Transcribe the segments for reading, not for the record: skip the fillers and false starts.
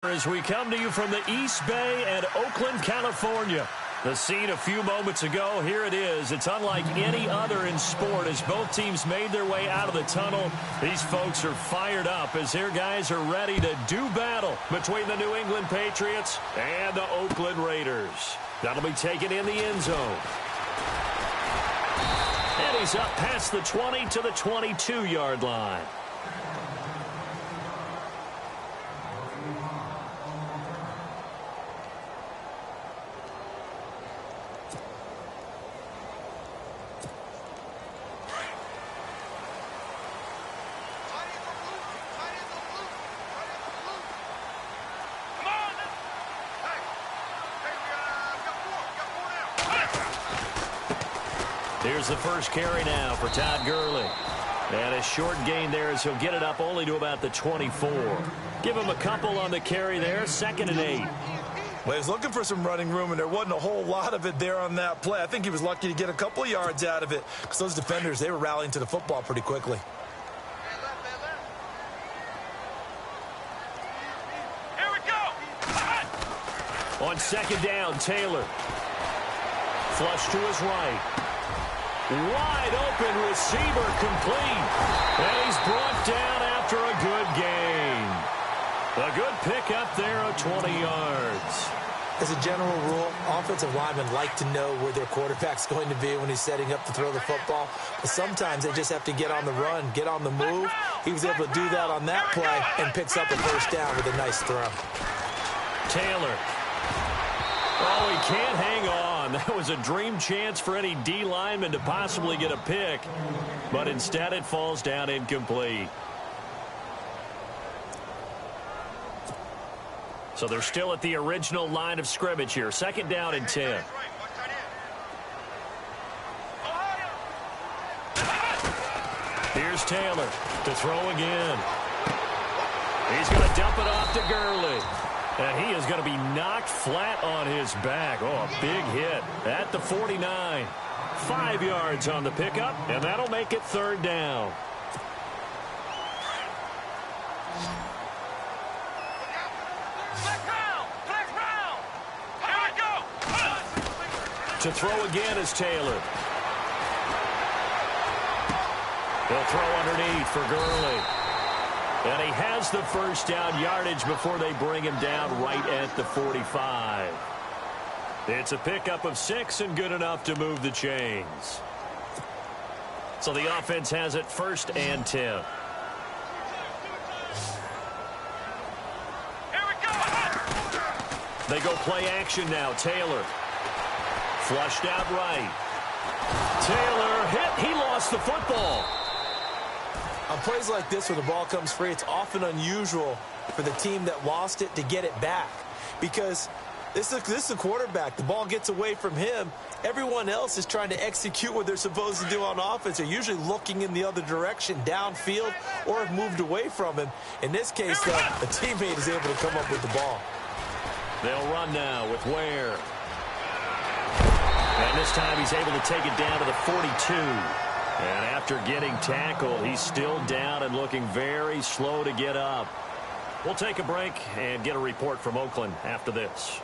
As we come to you from the East Bay and Oakland, California. The scene a few moments ago, here it is. It's unlike any other in sport as both teams made their way out of the tunnel. These folks are fired up as their guys are ready to do battle between the New England Patriots and the Oakland Raiders. That'll be taken in the end zone. And he's up past the 20 to the 22-yard line. Here's the first carry now for Todd Gurley. And a short gain there as he'll get it up only to about the 24. Give him a couple on the carry there, 2nd and 8. Well, he was looking for some running room, and there wasn't a whole lot of it there on that play. I think he was lucky to get a couple of yards out of it because those defenders, they were rallying to the football pretty quickly. Here we go. On 2nd down, Taylor. Flush to his right. Wide open receiver complete. And he's brought down after a good gain. A good pickup there of 20 yards. As a general rule, offensive linemen like to know where their quarterback's going to be when he's setting up to throw the football. But sometimes they just have to get on the run, get on the move. He was able to do that on that play and picks up a first down with a nice throw. Taylor. Oh, he can't hang on. That was a dream chance for any D lineman to possibly get a pick. But instead it falls down incomplete. So they're still at the original line of scrimmage here. 2nd down and 10. Here's Taylor to throw again. He's going to dump it off to Gurley. And he is going to be knocked flat on his back. Oh, a big hit at the 49. 5 yards on the pickup, and that'll make it 3rd down. To throw again is Taylor. He'll throw underneath for Gurley. And he has the first down yardage before they bring him down right at the 45. It's a pickup of 6 and good enough to move the chains. So the offense has it 1st and 10. Here we go. They go play action now. Taylor. Flushed out right. Taylor hit. He lost the football. On plays like this where the ball comes free, it's often unusual for the team that lost it to get it back. Because this is a quarterback. The ball gets away from him. Everyone else is trying to execute what they're supposed to do on offense. They're usually looking in the other direction, downfield, or have moved away from him. In this case, though, a teammate is able to come up with the ball. They'll run now with Ware. And this time he's able to take it down to the 42. And after getting tackled, he's still down and looking very slow to get up. We'll take a break and get a report from Oakland after this.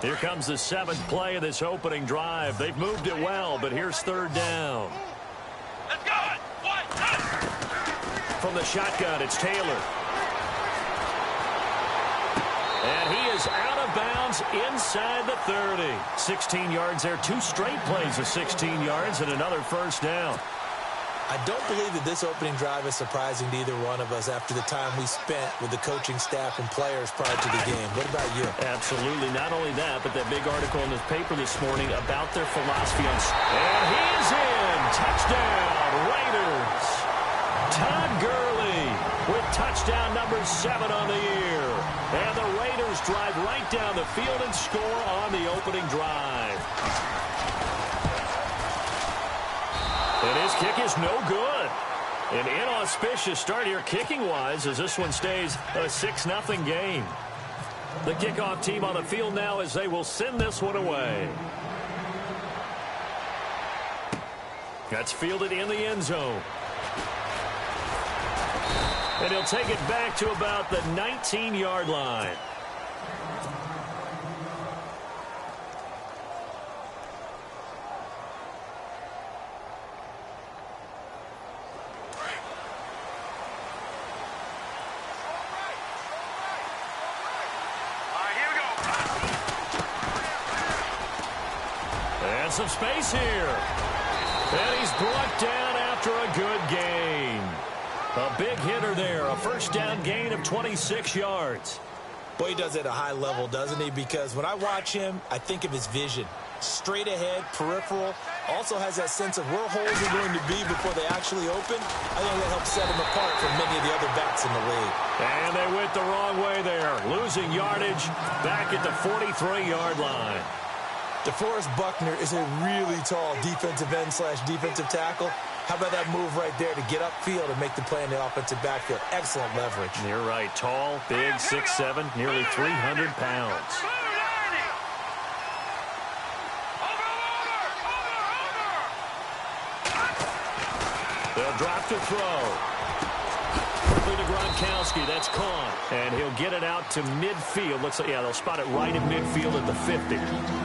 Here comes the 7th play of this opening drive. They've moved it well, but here's 3rd down. Let's go. From the shotgun, it's Taylor. And he is out of bounds inside the 30. 16 yards there. 2 straight plays of 16 yards and another first down. I don't believe that this opening drive is surprising to either one of us after the time we spent with the coaching staff and players prior to the game. What about you? Absolutely. Not only that, but that big article in the paper this morning about their philosophy on... And he is in! Touchdown, Raiders! Todd Gurley with touchdown number 7 on the year. And the Raiders drive right down the field and score on the opening drive. And his kick is no good. An inauspicious start here kicking-wise as this one stays a 6-0 game. The kickoff team on the field now as they will send this one away. That's fielded in the end zone. And he'll take it back to about the 19-yard line. And some space here. And he's brought down after a good gain. A big hitter there. A first down gain of 26 yards. Boy, he does it at a high level, doesn't he? Because when I watch him, I think of his vision. Straight ahead, peripheral. Also has that sense of where holes are going to be before they actually open. I think that helps set him apart from many of the other backs in the league. And they went the wrong way there. Losing yardage back at the 43-yard line. DeForest Buckner is a really tall defensive end / defensive tackle. How about that move right there to get upfield and make the play in the offensive backfield? Excellent leverage. You're right. Tall, big, 6'7", nearly 300 pounds. They'll drop to throw. Quickly to Gronkowski. That's caught. And he'll get it out to midfield. Looks like, yeah, they'll spot it right in midfield at the 50.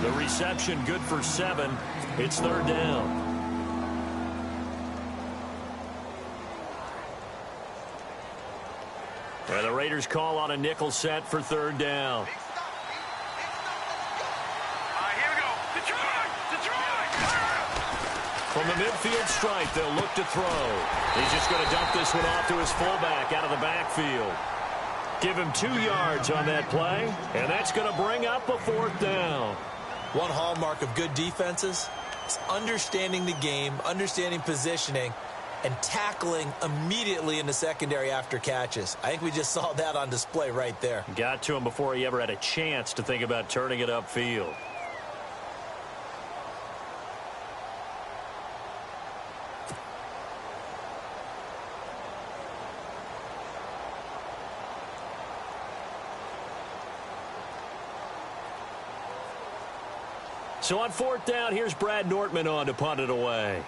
The reception good for 7. It's third down. And the Raiders call on a nickel set for third down. Here we go. Detroit! From the midfield stripe, they'll look to throw. He's just going to dump this one off to his fullback out of the backfield. Give him 2 yards on that play, and that's going to bring up a fourth down. One hallmark of good defenses is understanding the game, understanding positioning, and tackling immediately in the secondary after catches. I think we just saw that on display right there. Got to him before he ever had a chance to think about turning it upfield. So on fourth down, here's Brad Nortman on to punt it away.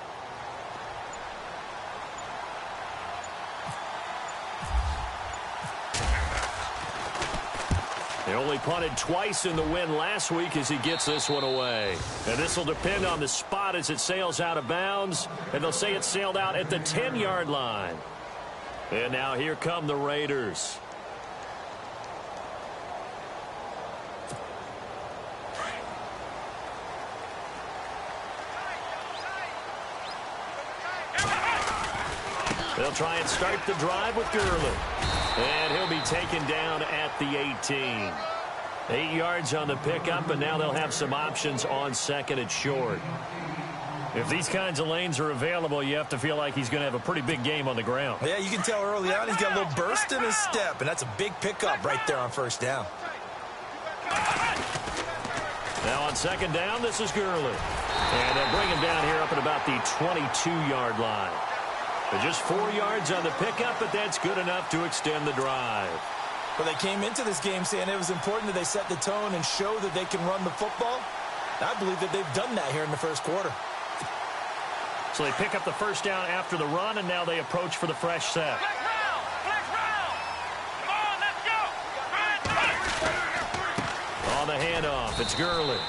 He only punted twice in the win last week as he gets this one away. And this will depend on the spot as it sails out of bounds. And they'll say it sailed out at the 10-yard line. And now here come the Raiders. They'll try and start the drive with Gurley. And he'll be taken down at the 18. 8 yards on the pickup, and now they'll have some options on second and short. If these kinds of lanes are available, you have to feel like he's going to have a pretty big game on the ground. Yeah, you can tell early on he's got a little burst in his step, and that's a big pickup right there on first down. Now on second down, this is Gurley. And they'll bring him down here up at about the 22-yard line. Just 4 yards on the pickup, but that's good enough to extend the drive. Well, they came into this game saying it was important that they set the tone and show that they can run the football. I believe that they've done that here in the first quarter. So they pick up the first down after the run, and now they approach for the fresh set. Flex round! Flex round! Come on, let's go! On the handoff, it's Gurley.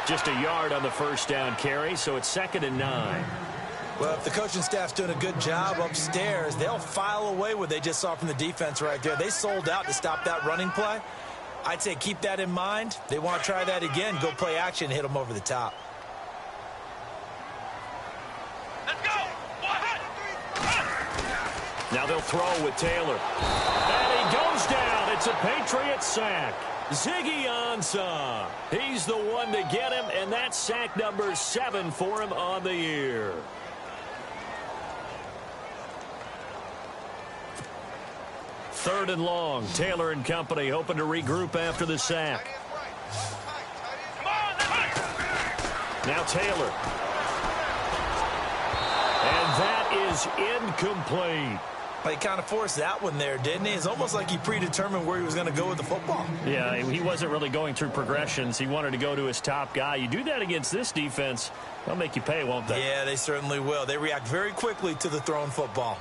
Just a yard on the first down carry, so it's 2nd and 9. Well, if the coaching staff's doing a good job upstairs, they'll file away what they just saw from the defense right there. They sold out to stop that running play. I'd say keep that in mind. They want to try that again, go play action, hit them over the top. Let's go! Now they'll throw with Taylor. And he goes down. It's a Patriot sack. Ziggy Ansah. He's the one to get him, and that's sack number 7 for him on the year. Third and long. Taylor and company hoping to regroup after the sack. Now Taylor. And that is incomplete. Well, he kind of forced that one there, didn't he? It's almost like he predetermined where he was going to go with the football. Yeah, he wasn't really going through progressions. He wanted to go to his top guy. You do that against this defense, they'll make you pay, won't they? Yeah, they certainly will. They react very quickly to the thrown football.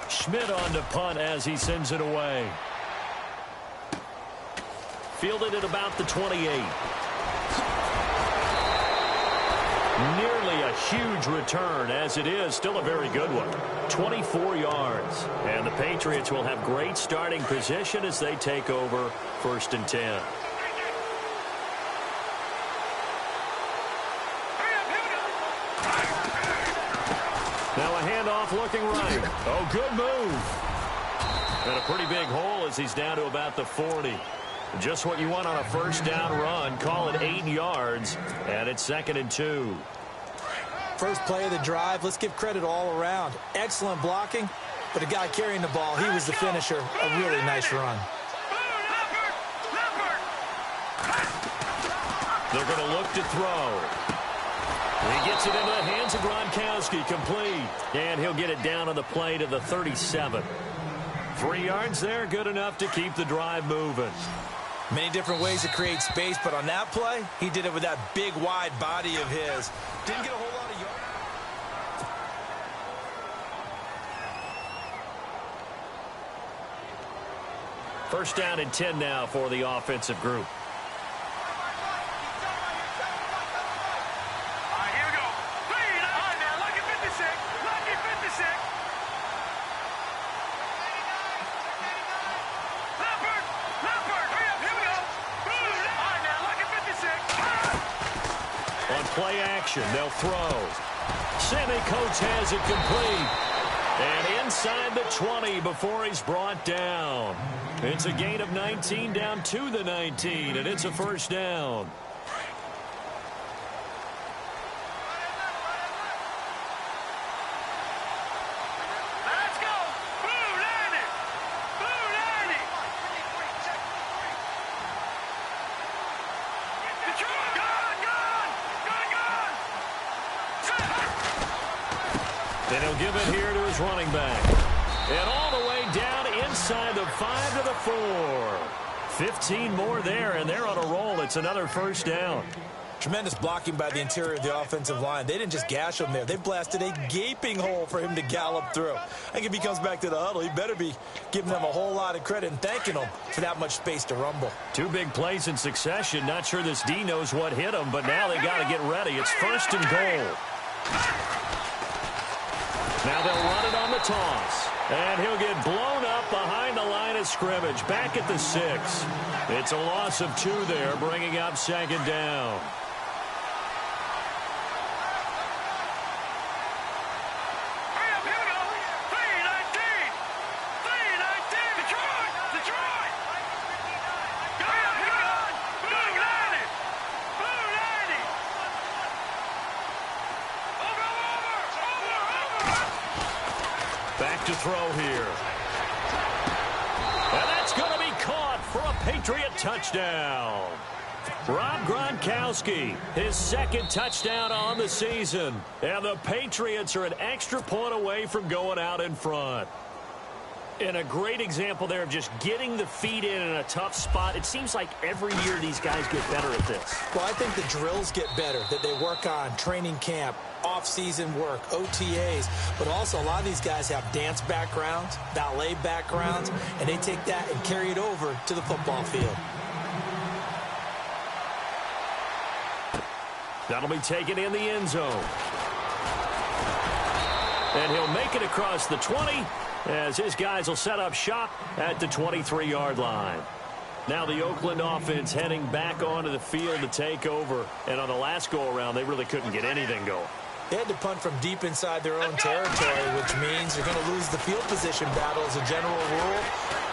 Schmidt on to punt as he sends it away. Fielded at about the 28. Nearly a huge return, as it is still a very good one. 24 yards. And the Patriots will have great starting position as they take over 1st and 10. Now a handoff looking right. Oh, good move. And a pretty big hole as he's down to about the 40. Just what you want on a 1st down run. Call it 8 yards, and it's 2nd and 2. First play of the drive, let's give credit all around. Excellent blocking, but the guy carrying the ball, he was the finisher. A really nice run. They're going to look to throw. He gets it into the hands of Gronkowski, complete. And he'll get it down on the play to the 37. 3 yards there, good enough to keep the drive moving. Many different ways to create space, but on that play, he did it with that big, wide body of his. Didn't get a whole lot of yards. First down and 10 now for the offensive group. Play action, they'll throw. Sammy Coates has it complete. And inside the 20 before he's brought down. It's a gain of 19 down to the 19, and it's a 1st down. And he'll give it here to his running back. And all the way down inside the 5 to the 4. 15 more there, and they're on a roll. It's another 1st down. Tremendous blocking by the interior of the offensive line. They didn't just gash him there. They blasted a gaping hole for him to gallop through. I think if he comes back to the huddle, he better be giving them a whole lot of credit and thanking them for that much space to rumble. 2 big plays in succession. Not sure this D knows what hit him, but now they got to get ready. It's 1st and goal. Now they'll run it on the toss. And he'll get blown up behind the line of scrimmage. Back at the 6. It's a loss of 2 there, bringing up 2nd down. To throw here. And that's going to be caught for a Patriot touchdown. Rob Gronkowski, his 2nd touchdown on the season. And the Patriots are an extra point away from going out in front. And a great example there of just getting the feet in a tough spot. It seems like every year these guys get better at this. Well, I think the drills get better that they work on, training camp, off-season work, OTAs. But also a lot of these guys have dance backgrounds, ballet backgrounds, and they take that and carry it over to the football field. That'll be taken in the end zone. And he'll make it across the 20 as his guys will set up shop at the 23-yard line. Now the Oakland offense heading back onto the field to take over. And on the last go-around, they really couldn't get anything going. They had to punt from deep inside their own territory, which means they're going to lose the field position battle as a general rule.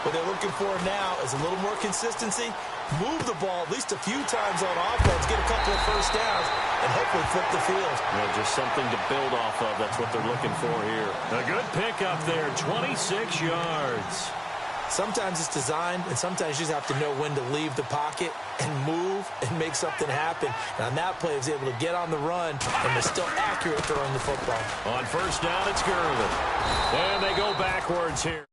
What they're looking for now is a little more consistency, move the ball at least a few times on offense, get a couple of 1st downs, and hopefully flip the field. Well, just something to build off of. That's what they're looking for here. A good pickup there, 26 yards. Sometimes it's designed, and sometimes you just have to know when to leave the pocket and move and make something happen. And on that play, he was able to get on the run and was still accurate throwing the football. On first down, it's Gurley. And they go backwards here.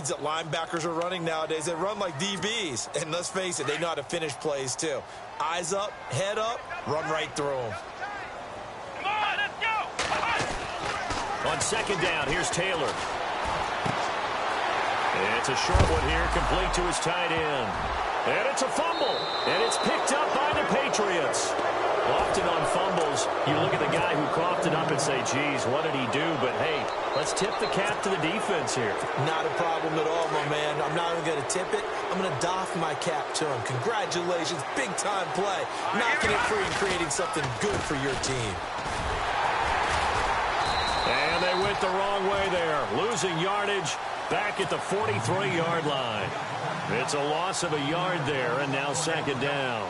That linebackers are running nowadays. They run like DBs. And let's face it, they know how to finish plays too. Eyes up, head up, run right through them. Come on, let's go. On second down, here's Taylor. It's a short one here, complete to his tight end. And it's a fumble. And it's picked up by the Patriots. Often on fumbles, you look at the guy who coughed it up and say, geez, what did he do? But, hey, let's tip the cap to the defense here. Not a problem at all, my man. I'm not even going to tip it. I'm going to doff my cap to him. Congratulations. Big-time play. Knocking it free and creating something good for your team. And they went the wrong way there. Losing yardage back at the 43-yard line. It's a loss of a yard there, and now second down.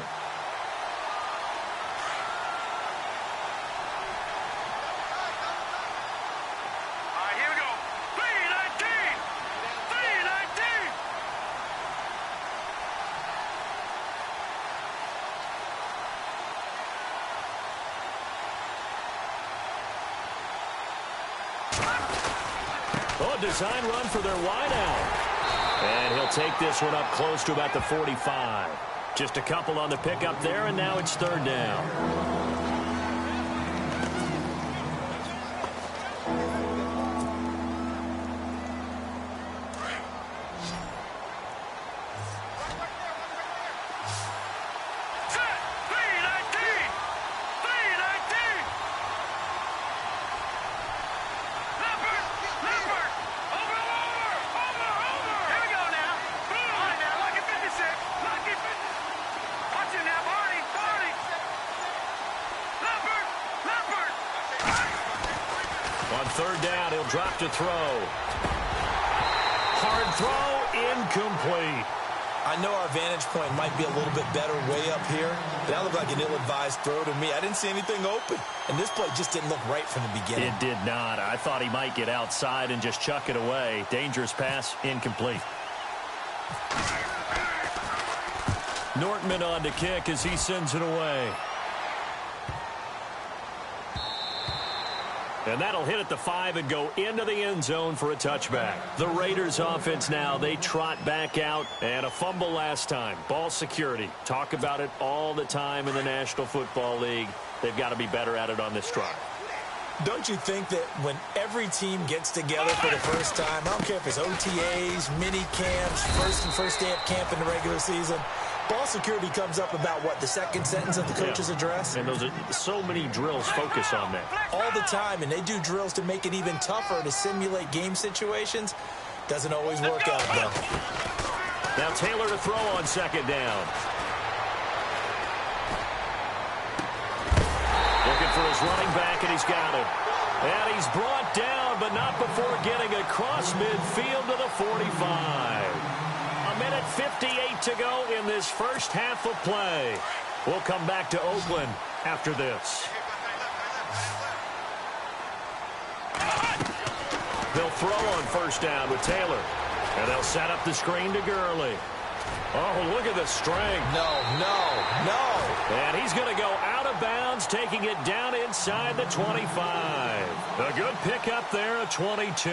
Oh, design run for their wideout. And he'll take this one up close to about the 45. Just a couple on the pickup there, and now it's third down. Third down, he'll drop to throw. Hard throw, incomplete. I know our vantage point might be a little bit better way up here, but that looked like an ill-advised throw to me. I didn't see anything open, and this play just didn't look right from the beginning. It did not. I thought he might get outside and just chuck it away. Dangerous pass, incomplete. Nortman on to kick as he sends it away. And that'll hit at the 5 and go into the end zone for a touchback. The Raiders offense now, they trot back out. And a fumble last time. Ball security. Talk about it all the time in the National Football League. They've got to be better at it on this drive. Don't you think that when every team gets together for the first time, I don't care if it's OTAs, mini camps, first day of camp in the regular season, ball security comes up about, what, the second sentence of the coach's address? And those are so many drills focus on that. All the time, and they do drills to make it even tougher to simulate game situations. Doesn't always work out, though. Now Taylor to throw on second down. Looking for his running back, and he's got him. And he's brought down, but not before getting across midfield to the 45. A minute 58 to go in this first half of play. We'll come back to Oakland after this. They'll throw on first down with Taylor. And they'll set up the screen to Gurley. Oh, look at the strength. No. And he's going to go out of bounds, taking it down inside the 25. A good pickup there, a 22.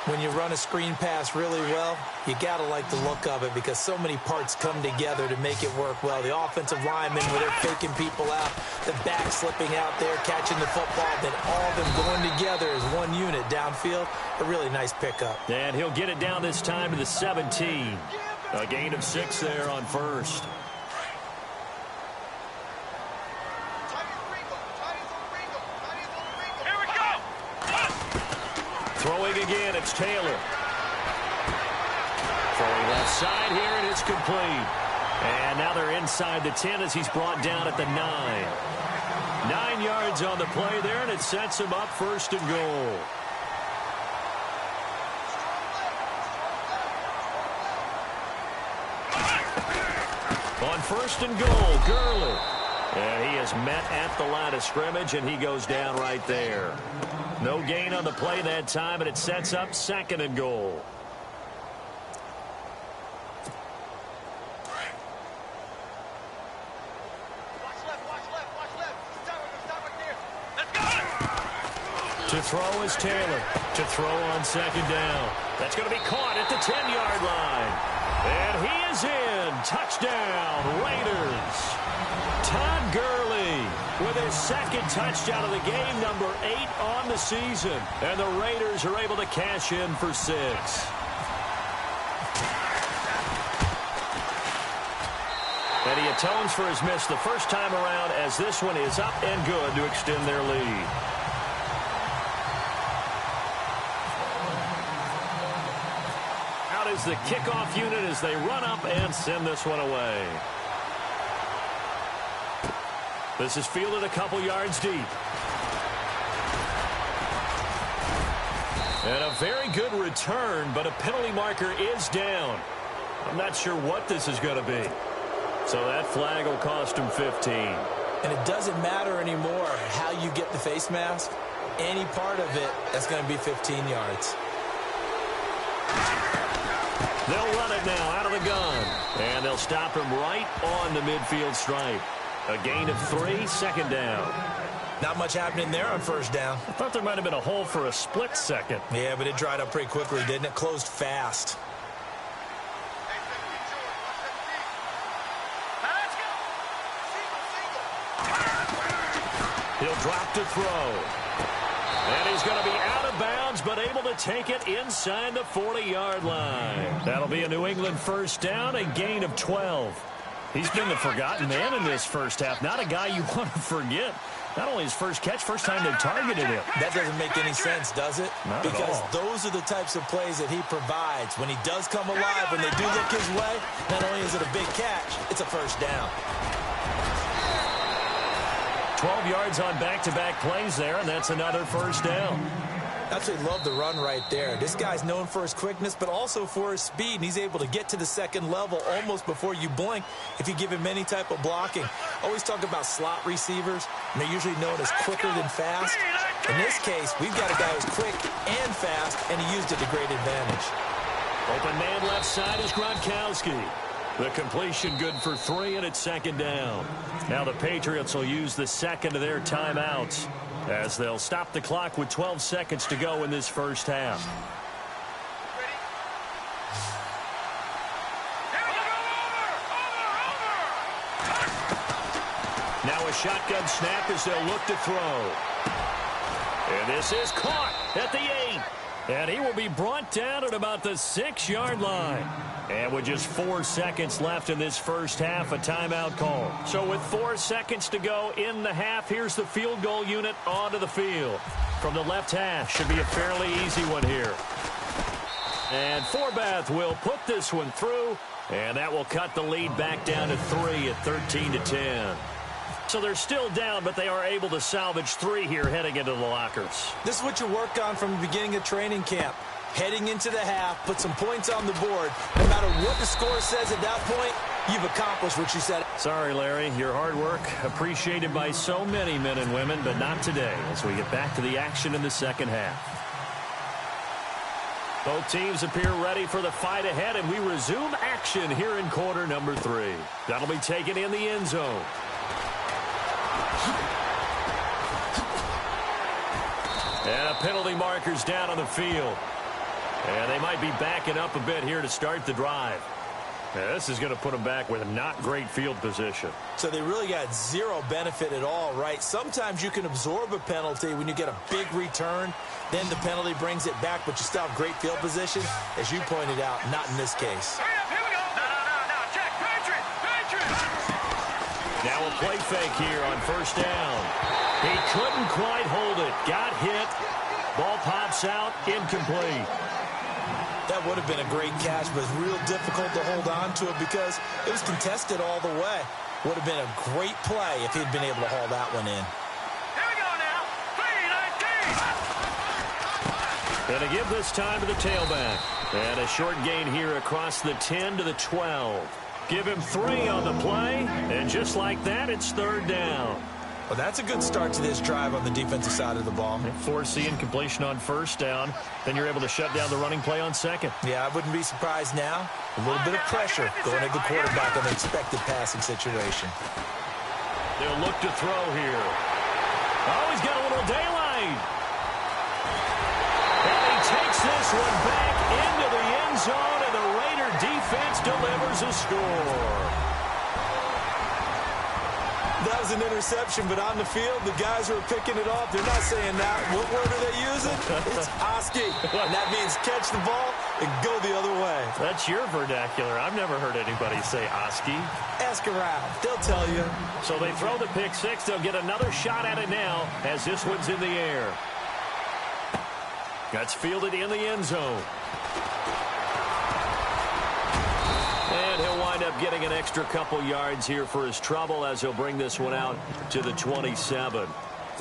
When you run a screen pass really well, you got to like the look of it because so many parts come together to make it work well. The offensive linemen, where they're faking people out, the back slipping out there, catching the football, then all of them going together as one unit downfield. A really nice pickup. And he'll get it down this time to the 17. A gain of 6 there on first. Throwing again, it's Taylor. Throwing left side here, and it's complete. And now they're inside the 10 as he's brought down at the 9. 9 yards on the play there, and it sets him up first and goal. On first and goal, Gurley. And he is met at the line of scrimmage, and he goes down right there. No gain on the play that time, and it sets up 2nd and goal. To throw is Taylor. To throw on 2nd down. That's going to be caught at the 10-yard line. And he is in. Touchdown, Raiders. Todd Gurley with his 2nd touchdown of the game, number 8 on the season. And the Raiders are able to cash in for 6. And he atones for his miss the first time around, as this one is up and good to extend their lead. Out is the kickoff unit as they run up and send this one away. This is fielded a couple yards deep. And a very good return, but a penalty marker is down. I'm not sure what this is going to be. So that flag will cost him 15. And it doesn't matter anymore how you get the face mask. Any part of it, that's going to be 15 yards. They'll run it now out of the gun. And they'll stop him right on the midfield stripe. A gain of 3, 2nd down. Not much happening there on 1st down. I thought there might have been a hole for a split second. Yeah, but it dried up pretty quickly, didn't it? Closed fast. He'll drop to throw. And he's going to be out of bounds, but able to take it inside the 40-yard line. That'll be a New England 1st down, a gain of 12. He's been the forgotten man in this first half. Not a guy you want to forget. Not only his first catch, first time they targeted him. That doesn't make any sense, does it? Not because at all. Those are the types of plays that he provides. When he does come alive, when they do look his way, not only is it a big catch, it's a 1st down. 12 yards on back-to-back plays there, and that's another 1st down. Absolutely love the run right there. This guy's known for his quickness, but also for his speed, and he's able to get to the 2nd level almost before you blink if you give him any type of blocking. Always talk about slot receivers, and they're usually known as quicker than fast. In this case, we've got a guy who's quick and fast, and he used it to great advantage. Open man left side is Gronkowski. The completion good for 3, and it's 2nd down. Now the Patriots will use the 2nd of their timeouts, as they'll stop the clock with 12 seconds to go in this first half. Now a shotgun snap as they'll look to throw. And this is caught at the 8. And he will be brought down at about the 6-yard line. And with just 4 seconds left in this first half, a timeout call. So with 4 seconds to go in the half, here's the field goal unit onto the field. From the left hash, should be a fairly easy one here. And Forbath will put this one through, and that will cut the lead back down to 3 at 13-10. So they're still down, but they are able to salvage 3 here heading into the lockers. This is what you work on from the beginning of training camp. Heading into the half, put some points on the board. No matter what the score says at that point, you've accomplished what you said. Sorry, Larry. Your hard work appreciated by so many men and women, but not today as we get back to the action in the second half. Both teams appear ready for the fight ahead, and we resume action here in quarter number 3. That'll be taken in the end zone. And a penalty marker's down on the field. And they might be backing up a bit here to start the drive. Now, this is going to put them back with not great field position. So they really got zero benefit at all, right? Sometimes you can absorb a penalty when you get a big return. Then the penalty brings it back, but you still have great field position. As you pointed out, not in this case. Hurry up, here we go. No, check. Patriots. Now a play fake here on first down. He couldn't quite hold it. Got hit. Ball pops out. Incomplete. That would have been a great catch, but it's real difficult to hold on to it because it was contested all the way. Would have been a great play if he'd been able to haul that one in. Here we go now. 3-19. And to give this time to the tailback. And a short gain here across the 10 to the 12. Give him 3 on the play, and just like that, it's 3rd down. Well, that's a good start to this drive on the defensive side of the ball. Force incompletion on 1st down. Then you're able to shut down the running play on 2nd. Yeah, I wouldn't be surprised now. A little bit of pressure going at the quarterback on the expected passing situation. They'll look to throw here. Oh, he's got a little daylight. And he takes this one back into the end zone, and the Raider defense delivers a score. That was an interception, but on the field, the guys who are picking it off, they're not saying that. What word are they using? It's Oski. And that means catch the ball and go the other way. That's your vernacular. I've never heard anybody say Oski. Ask around. They'll tell you. So they throw the pick 6. They'll get another shot at it now as this one's in the air. That's fielded in the end zone. And he'll wind up getting an extra couple yards here for his trouble as he'll bring this one out to the 27.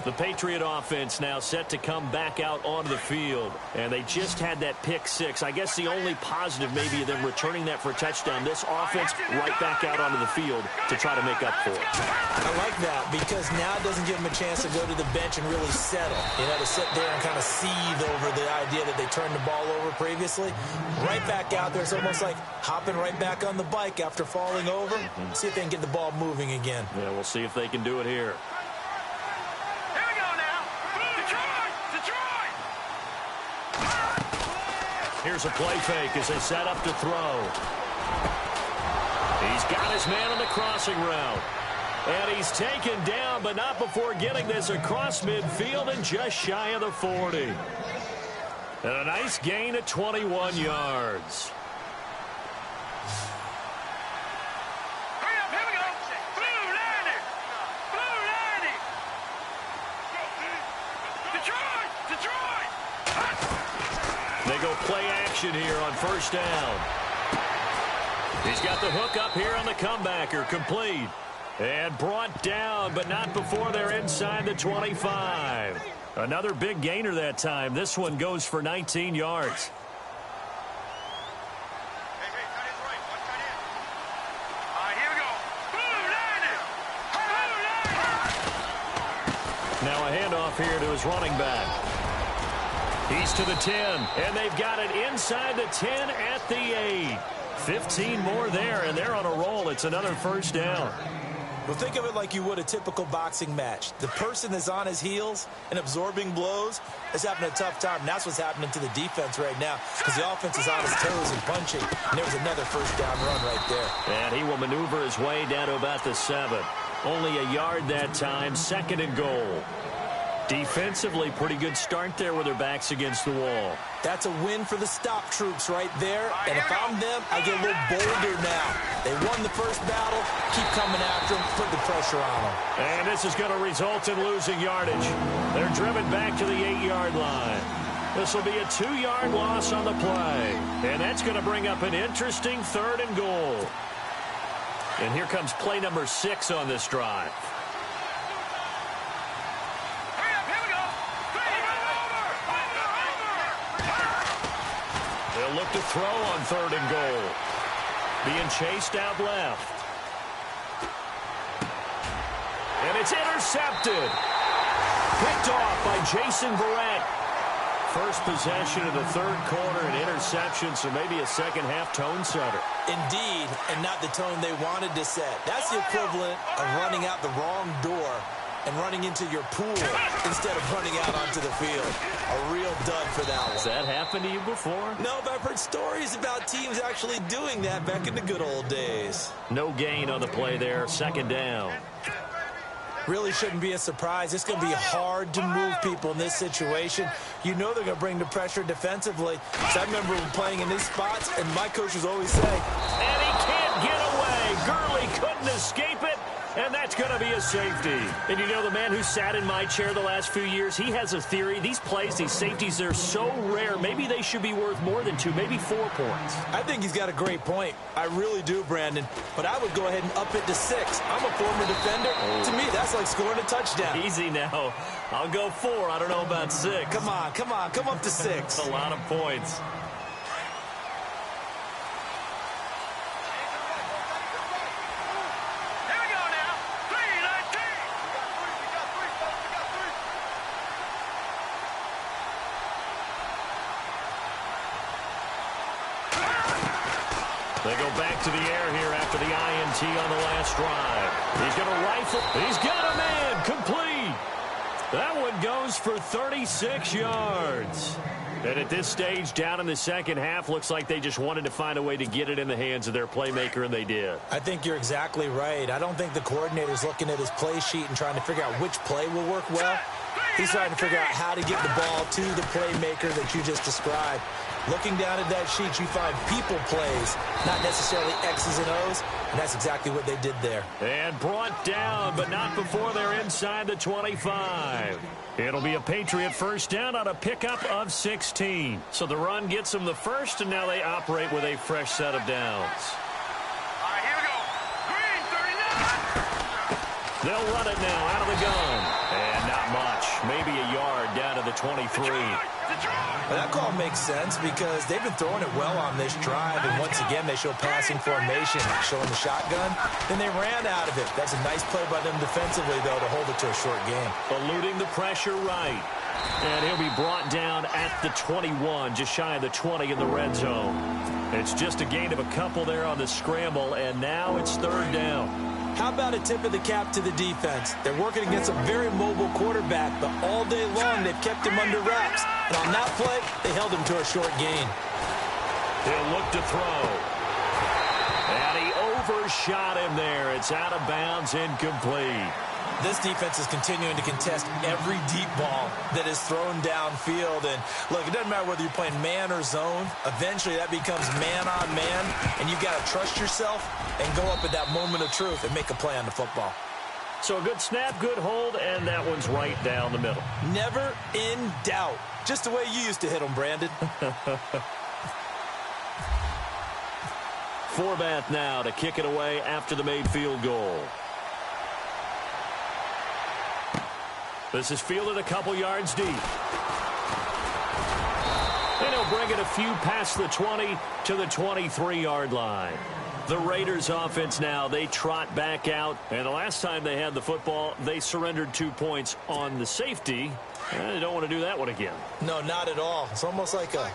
The Patriot offense now set to come back out onto the field. And they just had that pick 6. I guess the only positive maybe of them returning that for a touchdown. This offense right back out onto the field to try to make up for it. I like that because now it doesn't give them a chance to go to the bench and really settle. You know, to sit there and kind of seethe over the idea that they turned the ball over previously. Right back out there. It's almost like hopping right back on the bike after falling over. See if they can get the ball moving again. Yeah, we'll see if they can do it here. Here's a play fake as they set up to throw. He's got his man on the crossing route. And he's taken down, but not before getting this across midfield and just shy of the 40. And a nice gain at 21 yards. They go play action here on 1st down. He's got the hook up here on the comebacker, complete. And brought down, but not before they're inside the 25. Another big gainer that time. This one goes for 19 yards. Now a handoff here to his running back. He's to the 10, and they've got it inside the 10 at the 8. 15 more there, and they're on a roll. It's another 1st down. Well, think of it like you would a typical boxing match. The person that's on his heels and absorbing blows is having a tough time. And that's what's happening to the defense right now because the offense is on his toes and punching. And there was another 1st down run right there. And he will maneuver his way down to about the 7. Only a yard that time, 2nd and goal. Defensively, pretty good start there with their backs against the wall. That's a win for the stop troops right there. And if I'm them, I get a little bolder now. They won the first battle. Keep coming after them. Put the pressure on them. And this is going to result in losing yardage. They're driven back to the 8-yard line. This will be a 2-yard loss on the play. And that's going to bring up an interesting 3rd and goal. And here comes play number 6 on this drive. They'll look to throw on 3rd and goal. Being chased out left. And it's intercepted. Picked off by Jason Verrett. First possession of the 3rd quarter, an interception, so maybe a second-half tone setter. Indeed, and not the tone they wanted to set. That's the equivalent of running out the wrong door and running into your pool instead of running out onto the field. A real dud for that one. Has that happened to you before? No, but I've heard stories about teams actually doing that back in the good old days. No gain on the play there, 2nd down. Really shouldn't be a surprise. It's going to be hard to move people in this situation. You know they're going to bring the pressure defensively. So I remember playing in these spots, and my coaches always say, and he can't get away. Gurley couldn't escape it. And that's going to be a safety. And you know, the man who sat in my chair the last few years, he has a theory. These plays, these safeties, they're so rare. Maybe they should be worth more than 2, maybe 4 points. I think he's got a great point. I really do, Brandon. But I would go ahead and up it to 6. I'm a former defender. To me, that's like scoring a touchdown. Easy now. I'll go 4. I don't know about 6. Come on. Come up to 6. That's a lot of points. They go back to the air here after the INT on the last drive. He's going to rifle. He's got a man. Complete. That one goes for 36 yards. And at this stage, down in the second half, looks like they just wanted to find a way to get it in the hands of their playmaker, and they did. I think you're exactly right. I don't think the coordinator's looking at his play sheet and trying to figure out which play will work well. He's trying to figure out how to get the ball to the playmaker that you just described. Looking down at that sheet, you find people plays, not necessarily X's and O's, and that's exactly what they did there. And brought down, but not before they're inside the 25. It'll be a Patriot first down on a pickup of 16. So the run gets them the first, and now they operate with a fresh set of downs. All right, here we go. Green, 39. They'll run it now out of the gun. And not much. Maybe a yard down to the 23. Well, that call makes sense because they've been throwing it well on this drive, and once again they show passing formation, showing the shotgun. Then they ran out of it. That's a nice play by them defensively, though, to hold it to a short game. Eluding the pressure right. And he'll be brought down at the 21, just shy of the 20 in the red zone. It's just a gain of a couple there on the scramble, and now it's third down. How about a tip of the cap to the defense? They're working against a very mobile quarterback, but all day long they've kept him under wraps. And on that play, they held him to a short gain. He'll look to throw. And he overshot him there. It's out of bounds, incomplete. This defense is continuing to contest every deep ball that is thrown downfield. And, look, it doesn't matter whether you're playing man or zone. Eventually, that becomes man-on-man, and you've got to trust yourself and go up at that moment of truth and make a play on the football. So a good snap, good hold, and that one's right down the middle. Never in doubt. Just the way you used to hit them, Brandon. Forbath now to kick it away after the made field goal. This is fielded a couple yards deep. And he'll bring it a few past the 20 to the 23-yard line. The Raiders offense now, they trot back out. And the last time they had the football, they surrendered 2 points on the safety. And they don't want to do that one again. No, not at all. It's almost like a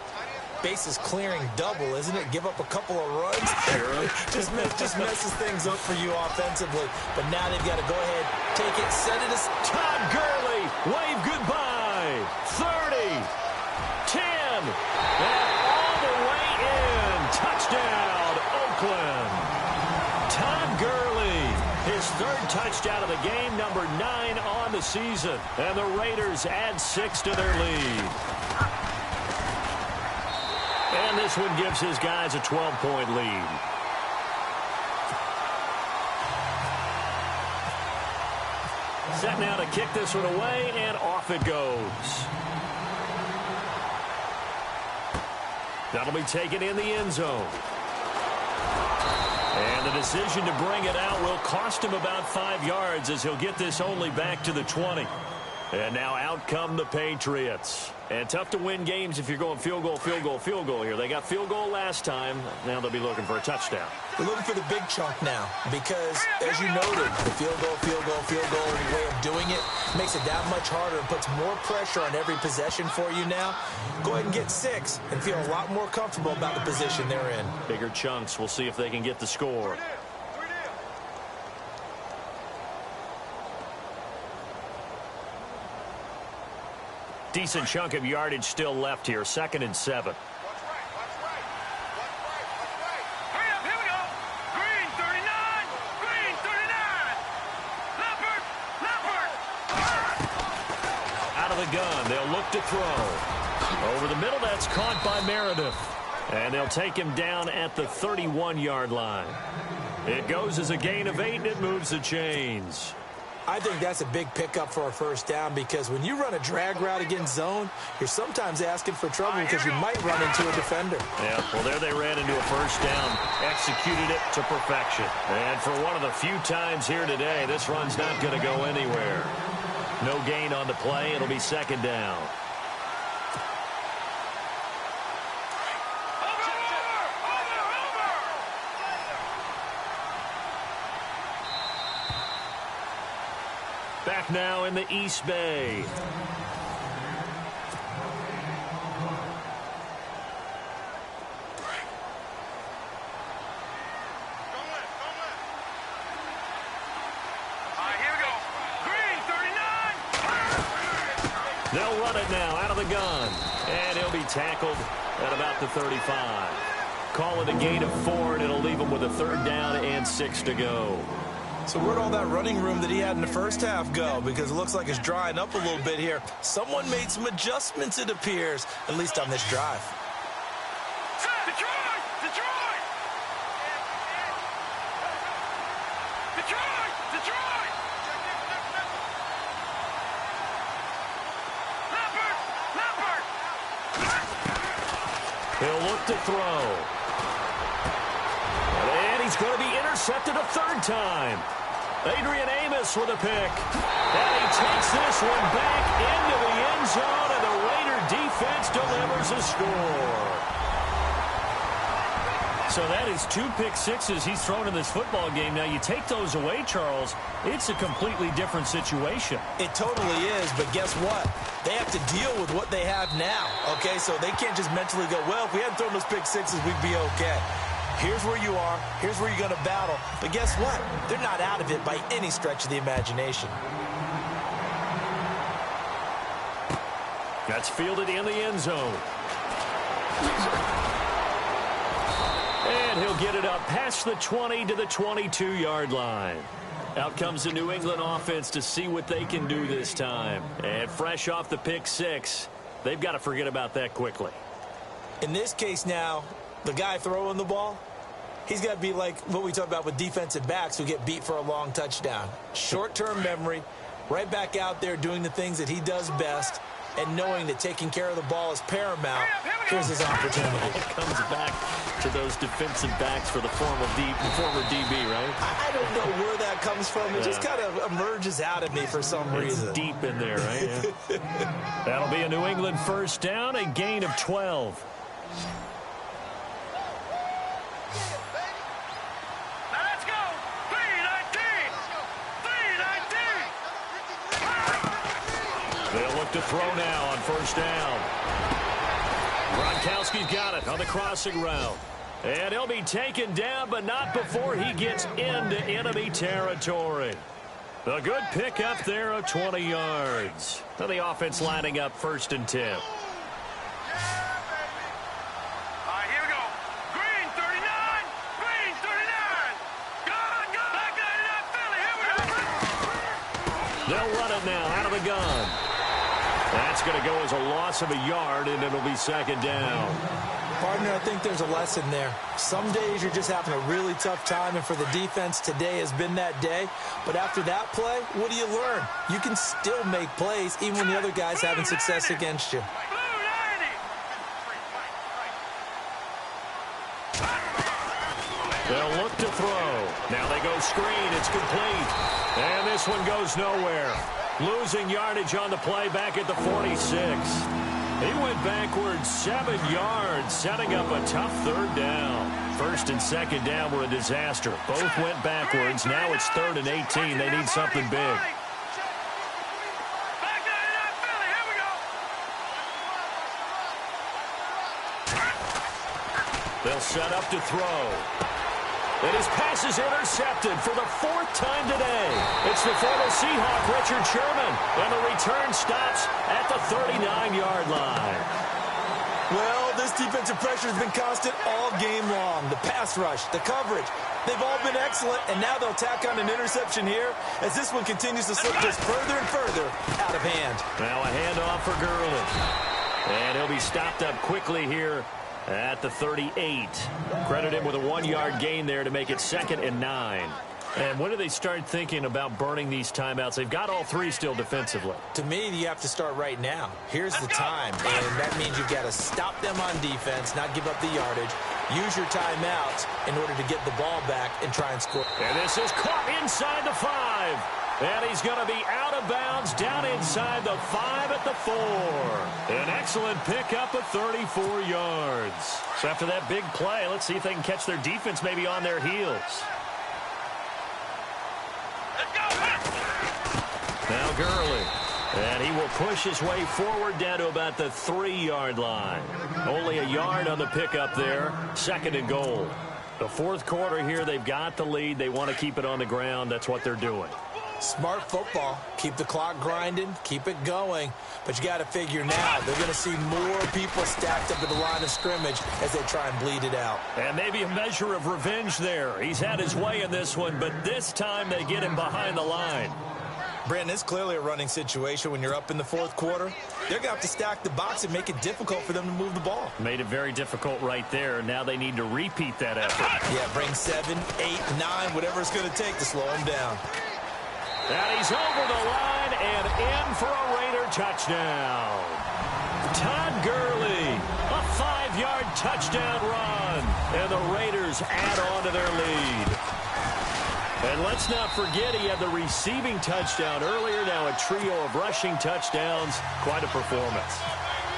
bases clearing double, isn't it? Give up a couple of runs. Sure. just messes things up for you offensively. But now they've got to go ahead, take it, send it to Todd Gurley. Wave goodbye. 30. 10. And all the way in. Touchdown, Oakland. Todd Gurley. His third touchdown of the game, number 9 on the season. And the Raiders add 6 to their lead. And this one gives his guys a 12-point lead. Set now to kick this one away, and off it goes. That'll be taken in the end zone. And the decision to bring it out will cost him about 5 yards as he'll get this only back to the 20. And now out come the Patriots. And tough to win games if you're going field goal, field goal, field goal here. They got field goal last time. Now they'll be looking for a touchdown. They're looking for the big chunk now because, as you noted, the field goal way of doing it makes it that much harder and puts more pressure on every possession for you now. Go ahead and get 6 and feel a lot more comfortable about the position they're in. Bigger chunks. We'll see if they can get the score. Decent chunk of yardage still left here. 2nd and 7. Watch right. Hurry up, here we go. Green, 39. Green, 39. Leopard. Out of the gun. They'll look to throw. Over the middle, that's caught by Meredith. And they'll take him down at the 31-yard line. It goes as a gain of 8, and it moves the chains. I think that's a big pickup for a first down because when you run a drag route against zone, you're sometimes asking for trouble because you might run into a defender. Yeah, well, there they ran into a first down, executed it to perfection. And for one of the few times here today, this run's not going to go anywhere. No gain on the play. It'll be 2nd down. Back now in the East Bay. They'll run it now out of the gun. And he'll be tackled at about the 35. Call it a gain of 4, and it'll leave him with a 3rd down and 6 to go. So where'd all that running room that he had in the first half go? Because it looks like it's drying up a little bit here. Someone made some adjustments, it appears, at least on this drive. Detroit! Detroit! Detroit! Detroit! Leopard! He'll look to throw. And he's going to be intercepted a 3rd time. Adrian Amos with a pick. And he takes this one back into the end zone, and the Raider defense delivers a score. So that is 2 pick sixes he's thrown in this football game. Now, you take those away, Charles, it's a completely different situation. It totally is, but guess what? They have to deal with what they have now, okay? So they can't just mentally go, well, if we hadn't thrown those pick sixes, we'd be okay. Here's where you are. Here's where you're going to battle. But guess what? They're not out of it by any stretch of the imagination. That's fielded in the end zone. And he'll get it up past the 20 to the 22-yard line. Out comes the New England offense to see what they can do this time. And fresh off the pick 6, they've got to forget about that quickly. In this case now, the guy throwing the ball, he's got to be like what we talk about with defensive backs who get beat for a long touchdown. Short-term memory, right back out there doing the things that he does best, and knowing that taking care of the ball is paramount. Here's his opportunity. It comes back to those defensive backs for the former DB, right? I don't know where that comes from. It just kind of emerges out of me for some reason. It's deep in there, right? Yeah. That'll be a New England 1st down, a gain of 12. Now let's go! 3-19! They'll look to throw now on 1st down. Gronkowski's got it on the crossing route. And he'll be taken down, but not before he gets into enemy territory. A good pickup there of 20 yards. Now the offense lining up 1st and 10. All right, here we go. Green 39! Green 39! Gun! Back 99 Philly! Here we go! They'll run it now out of the gun. That's going to go as a loss of a yard, and it'll be 2nd down. Partner, I think there's a lesson there. Some days you're just having a really tough time, and for the defense, today has been that day. But after that play, what do you learn? You can still make plays even when the other guy's having success against you. Blue 90! They'll look to throw. Now they go screen. It's complete. And this one goes nowhere. Losing yardage on the play back at the 46. He went backwards 7 yards, setting up a tough 3rd down. 1st and 2nd down were a disaster. Both went backwards. Now it's 3rd and 18. They need something big. Back 99 Philly! Here we go! They'll set up to throw. And his pass is intercepted for the 4th time today. It's the former Seahawk, Richard Sherman, and the return stops at the 39-yard line. Well, this defensive pressure has been constant all game long. The pass rush, the coverage, they've all been excellent, and now they'll tack on an interception here as this one continues to slip just further and further out of hand. Now a handoff for Gurley. And he'll be stopped up quickly here at the 38. Credit him with a 1-yard gain there to make it 2nd and 9. And when do they start thinking about burning these timeouts? They've got all 3 still defensively. To me, you have to start right now. Here's the time, and that means you've got to stop them on defense, not give up the yardage, use your timeouts in order to get the ball back and try and score. And this is caught inside the 5. And he's going to be out of bounds down inside the 5 at the 4. An excellent pickup of 34 yards. So after that big play, let's see if they can catch their defense maybe on their heels. Now Gurley. And he will push his way forward down to about the 3-yard line. Only a yard on the pickup there. 2nd and goal. The 4th quarter here, they've got the lead. They want to keep it on the ground. That's what they're doing. Smart football. Keep the clock grinding, keep it going. But you got to figure now, they're going to see more people stacked up at the line of scrimmage as they try and bleed it out. And maybe a measure of revenge there. He's had his way in this one, but this time they get him behind the line. Brandon, it's clearly a running situation when you're up in the fourth quarter. They're going to have to stack the box and make it difficult for them to move the ball. Made it very difficult right there. Now they need to repeat that effort. Yeah, bring 7, 8, 9, whatever it's going to take to slow him down. And he's over the line and in for a Raider touchdown. Todd Gurley, a 5-yard touchdown run. And the Raiders add on to their lead. And let's not forget he had the receiving touchdown earlier. Now a trio of rushing touchdowns. Quite a performance.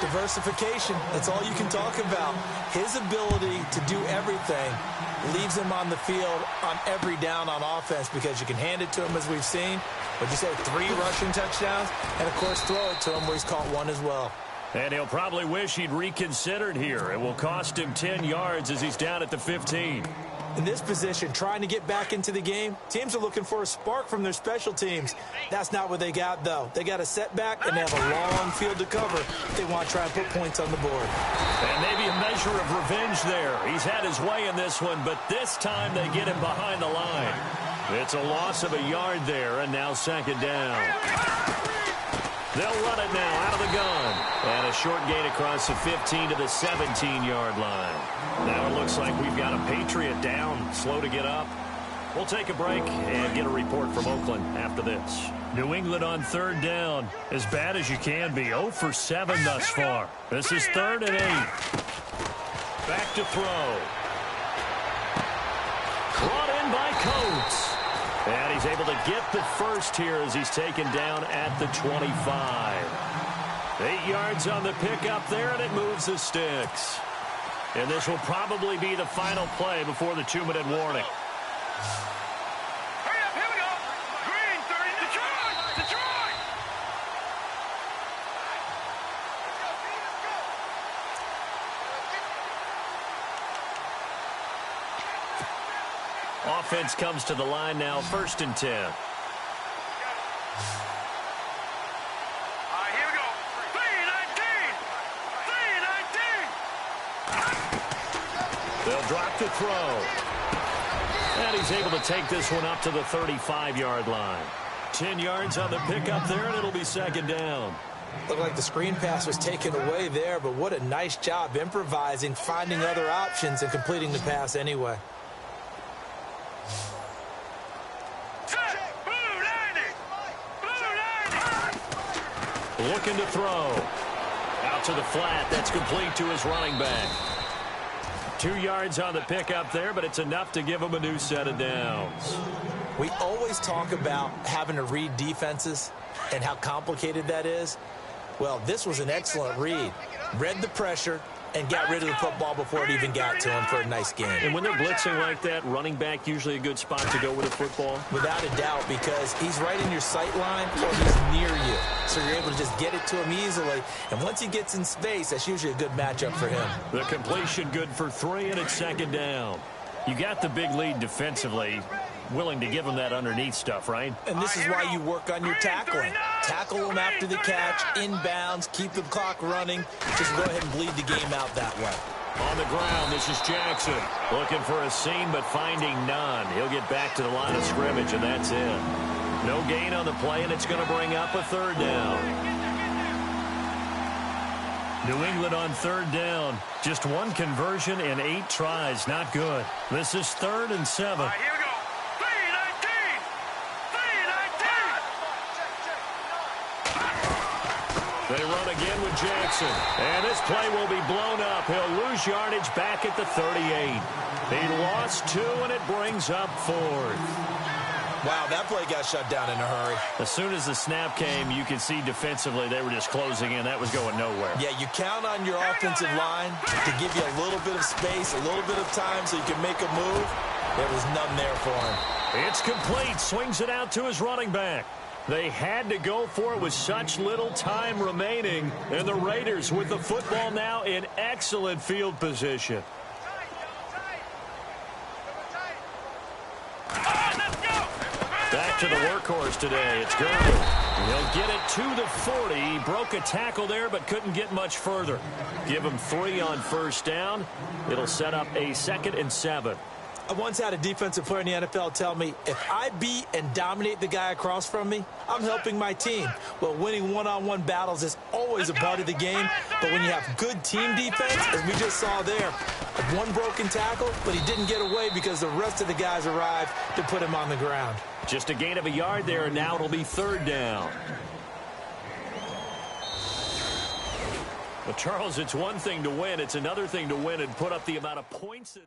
Diversification, that's all you can talk about. His ability to do everything leaves him on the field on every down on offense because you can hand it to him as we've seen. But you say 3 rushing touchdowns and, of course, throw it to him where he's caught 1 as well. And he'll probably wish he'd reconsidered here. It will cost him 10 yards as he's down at the 15. In this position, trying to get back into the game, teams are looking for a spark from their special teams. That's not what they got, though. They got a setback, and they have a long field to cover if they want to try and put points on the board. And maybe a measure of revenge there. He's had his way in this one, but this time they get him behind the line. It's a loss of a yard there, and now second down. They'll run it now out of the gun. And a short gain across the 15 to the 17-yard line. Now it looks like we've got a Patriot down, slow to get up. We'll take a break and get a report from Oakland after this. New England on third down, as bad as you can be. 0 for 7 thus far. This is 3rd and 8. Back to throw. Brought in by Coates. And he's able to get the first here as he's taken down at the 25. 8 yards on the pickup there, and it moves the sticks. And this will probably be the final play before the 2-minute warning. Hurry up, here we go. Green, 30, Detroit! Detroit! Offense comes to the line now, 1st and 10. All right, here we go. 3-19! 3-19! They'll drop the throw. And he's able to take this one up to the 35-yard line. 10 yards on the pickup there, and it'll be second down. Looked like the screen pass was taken away there, but what a nice job improvising, finding other options, and completing the pass anyway. Looking to throw. Out to the flat. That's complete to his running back. 2 yards on the pickup there, but it's enough to give him a new set of downs. We always talk about having to read defenses and how complicated that is. Well, this was an excellent read. Read the pressure and got rid of the football before it even got to him for a nice game. And when they're blitzing like that, running back usually a good spot to go with the football? Without a doubt, because he's right in your sight line or he's near you. So you're able to just get it to him easily. And once he gets in space, that's usually a good matchup for him. The completion good for 3, and it's second down. You got the big lead defensively. Willing to give him that underneath stuff, right? And this is why you work on your tackling. Tackle him after the catch, inbounds, keep the clock running. Just go ahead and bleed the game out that way. On the ground, this is Jackson. Looking for a seam, but finding none. He'll get back to the line of scrimmage, and that's it. No gain on the play, and it's going to bring up a third down. New England on third down. Just 1 conversion in 8 tries. Not good. This is 3rd and 7. All right, here we go. 3-19! 3-19! They run again with Jackson. And this play will be blown up. He'll lose yardage back at the 38. He lost 2, and it brings up 4th. Wow, that play got shut down in a hurry. As soon as the snap came, you could see defensively they were just closing in. That was going nowhere. Yeah, you count on your offensive line to give you a little bit of space, a little bit of time so you can make a move. There was none there for him. It's complete. Swings it out to his running back. They had to go for it with such little time remaining. And the Raiders with the football now in excellent field position. Back Off to the workhorse today. It's Gurley. He'll get it to the 40. He broke a tackle there, but couldn't get much further. Give him 3 on first down. It'll set up a 2nd and 7. I once had a defensive player in the NFL tell me, if I beat and dominate the guy across from me, I'm helping my team. Well, winning one-on-one battles is always a part of the game, but when you have good team defense, as we just saw there, one broken tackle, but he didn't get away because the rest of the guys arrived to put him on the ground. Just a gain of a yard there, and now it'll be 3rd down. Well, Charles, it's one thing to win. It's another thing to win and put up the amount of points that...